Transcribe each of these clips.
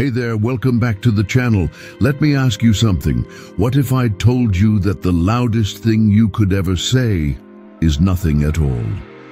Hey there, welcome back to the channel. Let me ask you something. What if I told you that the loudest thing you could ever say is nothing at all?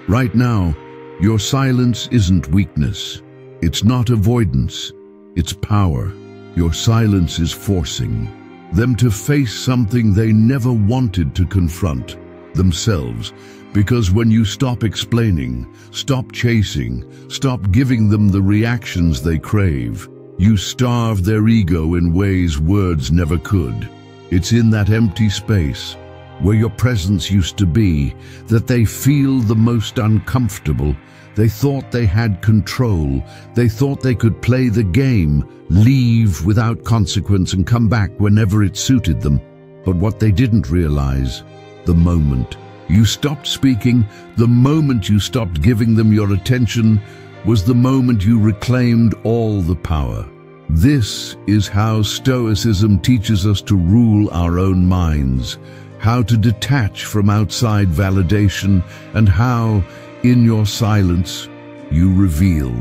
Right now, your silence isn't weakness. It's not avoidance. It's power. Your silence is forcing them to face something they never wanted to confront, themselves. Because when you stop explaining, stop chasing, stop giving them the reactions they crave, you starve their ego in ways words never could. It's in that empty space, where your presence used to be, that they feel the most uncomfortable. They thought they had control. They thought they could play the game, leave without consequence and come back whenever it suited them. But what they didn't realize, the moment you stopped speaking, the moment you stopped giving them your attention, was the moment you reclaimed all the power. This is how Stoicism teaches us to rule our own minds, how to detach from outside validation, and how, in your silence, you reveal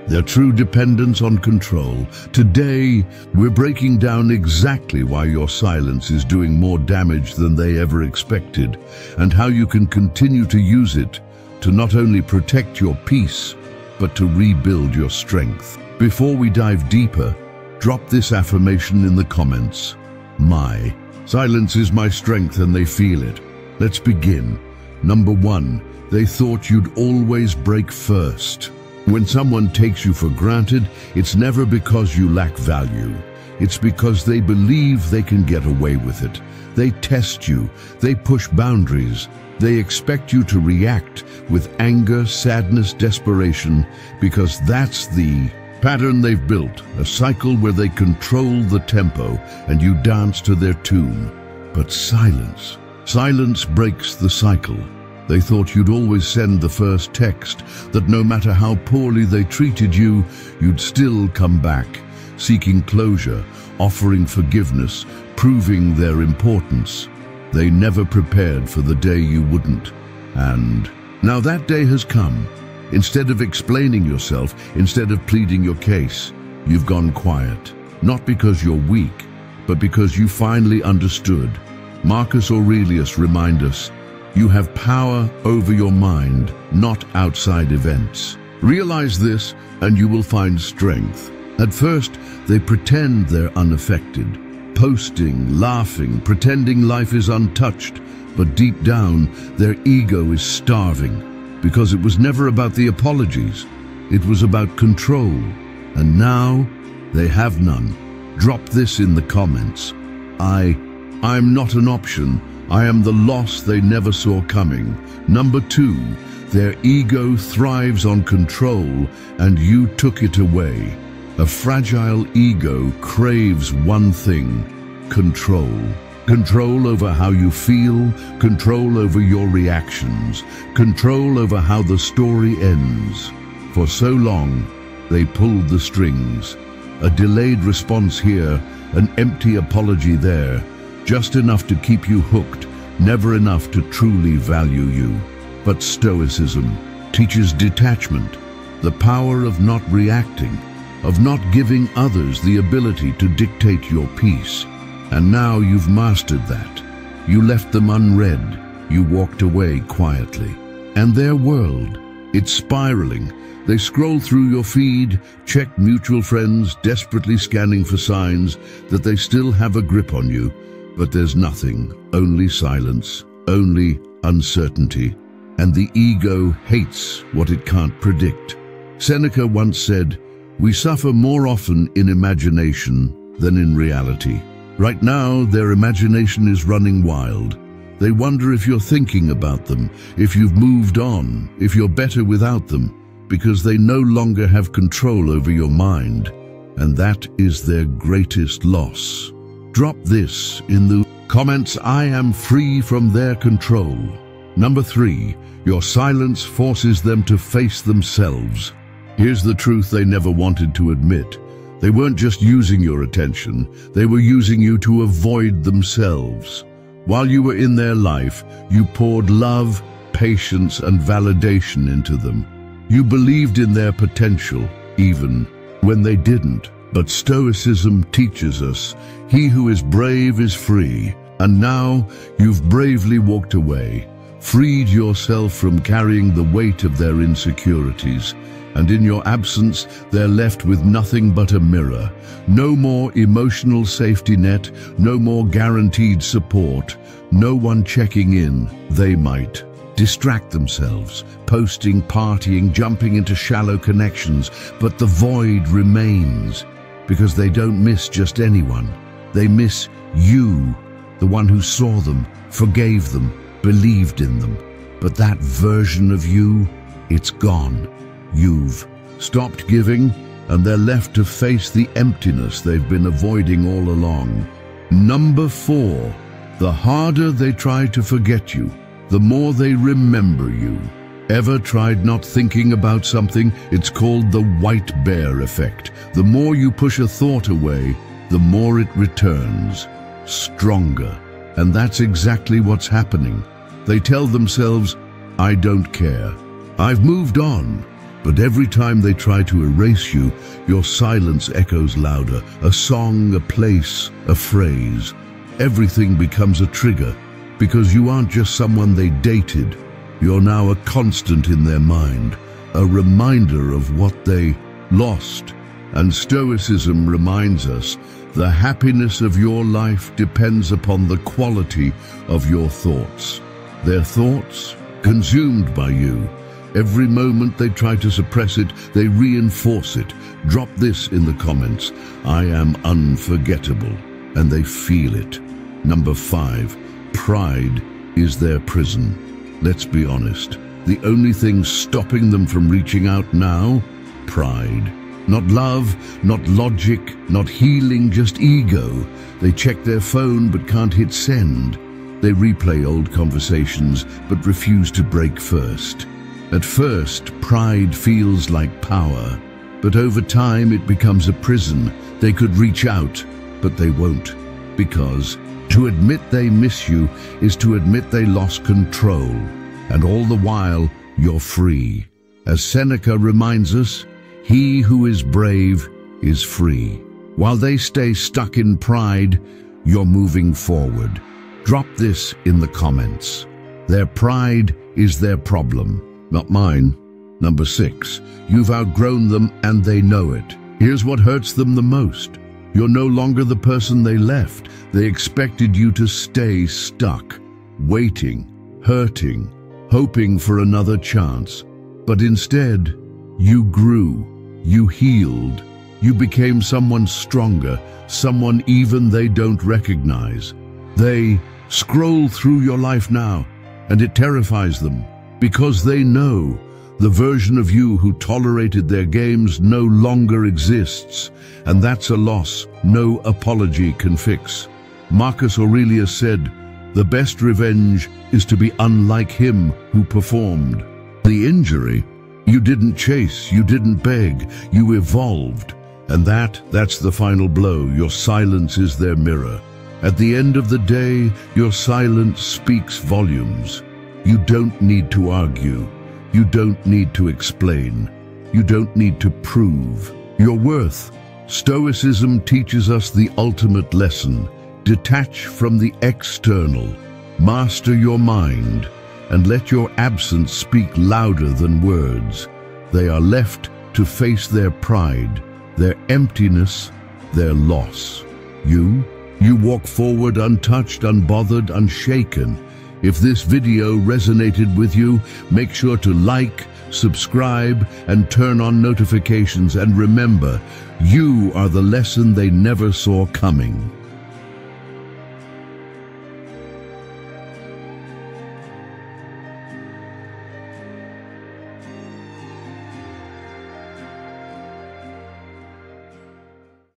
their true dependence on control. Today, we're breaking down exactly why your silence is doing more damage than they ever expected, and how you can continue to use it to not only protect your peace, but to rebuild your strength. Before we dive deeper, drop this affirmation in the comments. My silence is my strength and they feel it. Let's begin. Number 1, they thought you'd always break first. When someone takes you for granted, it's never because you lack value. It's because they believe they can get away with it. They test you, they push boundaries, they expect you to react with anger, sadness, desperation, because that's the pattern they've built, a cycle where they control the tempo and you dance to their tune. But silence breaks the cycle. They thought you'd always send the first text, that no matter how poorly they treated you, you'd still come back, seeking closure, offering forgiveness, proving their importance. They never prepared for the day you wouldn't. And now that day has come. Instead of explaining yourself, instead of pleading your case, you've gone quiet. Not because you're weak, but because you finally understood. Marcus Aurelius reminds us, you have power over your mind, not outside events. Realize this and you will find strength. At first, they pretend they're unaffected, posting, laughing, pretending life is untouched, but deep down, their ego is starving, because it was never about the apologies. It was about control, and now they have none. Drop this in the comments. I'm not an option. I am the loss they never saw coming. Number 2, their ego thrives on control, and you took it away. A fragile ego craves one thing: control. Control over how you feel, control over your reactions, control over how the story ends. For so long, they pulled the strings. A delayed response here, an empty apology there, just enough to keep you hooked, never enough to truly value you. But Stoicism teaches detachment, the power of not reacting, of not giving others the ability to dictate your peace. And now you've mastered that. You left them unread. You walked away quietly. And their world, it's spiraling. They scroll through your feed, check mutual friends, desperately scanning for signs that they still have a grip on you. But there's nothing, only silence, only uncertainty. And the ego hates what it can't predict. Seneca once said, "We suffer more often in imagination than in reality." Right now, their imagination is running wild. They wonder if you're thinking about them, if you've moved on, if you're better without them, because they no longer have control over your mind. And that is their greatest loss. Drop this in the comments. I am free from their control. Number 3, your silence forces them to face themselves. Here's the truth they never wanted to admit. They weren't just using your attention, they were using you to avoid themselves. While you were in their life, you poured love, patience, and validation into them. You believed in their potential, even when they didn't. But Stoicism teaches us, he who is brave is free. And now you've bravely walked away, freed yourself from carrying the weight of their insecurities, and in your absence they're left with nothing but a mirror. No more emotional safety net, no more guaranteed support, no one checking in. They might distract themselves, posting, partying, jumping into shallow connections, but the void remains, because they don't miss just anyone. They miss you, the one who saw them, forgave them, believed in them. But that version of you, it's gone. You've stopped giving, and they're left to face the emptiness they've been avoiding all along. Number 4, the harder they try to forget you, the more they remember you. Ever tried not thinking about something? It's called the white bear effect. The more you push a thought away, the more it returns, stronger. And that's exactly what's happening. They tell themselves, I don't care. I've moved on. But every time they try to erase you, your silence echoes louder. A song, a place, a phrase. Everything becomes a trigger, because you aren't just someone they dated. You're now a constant in their mind, a reminder of what they lost. And Stoicism reminds us, the happiness of your life depends upon the quality of your thoughts. Their thoughts, consumed by you. Every moment they try to suppress it, they reinforce it. Drop this in the comments. I am unforgettable. And they feel it. Number 5, pride is their prison. Let's be honest. The only thing stopping them from reaching out now? Pride. Not love, not logic, not healing, just ego. They check their phone but can't hit send. They replay old conversations but refuse to break first. At first, pride feels like power, but over time it becomes a prison. They could reach out, but they won't, because to admit they miss you is to admit they lost control, and all the while you're free. As Seneca reminds us, he who is brave is free. While they stay stuck in pride, you're moving forward. Drop this in the comments. Their pride is their problem, not mine. Number 6, you've outgrown them and they know it. Here's what hurts them the most. You're no longer the person they left. They expected you to stay stuck, waiting, hurting, hoping for another chance. But instead, you grew, you healed, you became someone stronger, someone even they don't recognize. They scroll through your life now, and it terrifies them, because they know the version of you who tolerated their games no longer exists, and that's a loss no apology can fix. Marcus Aurelius said, "The best revenge is to be unlike him who performed." The injury, you didn't chase, you didn't beg, you evolved. And that's the final blow. Your silence is their mirror. At the end of the day, your silence speaks volumes. You don't need to argue. You don't need to explain. You don't need to prove your worth. Stoicism teaches us the ultimate lesson. Detach from the external. Master your mind, and let your absence speak louder than words. They are left to face their pride, their emptiness, their loss. You walk forward untouched, unbothered, unshaken. If this video resonated with you, make sure to like, subscribe, and turn on notifications. And remember, you are the lesson they never saw coming.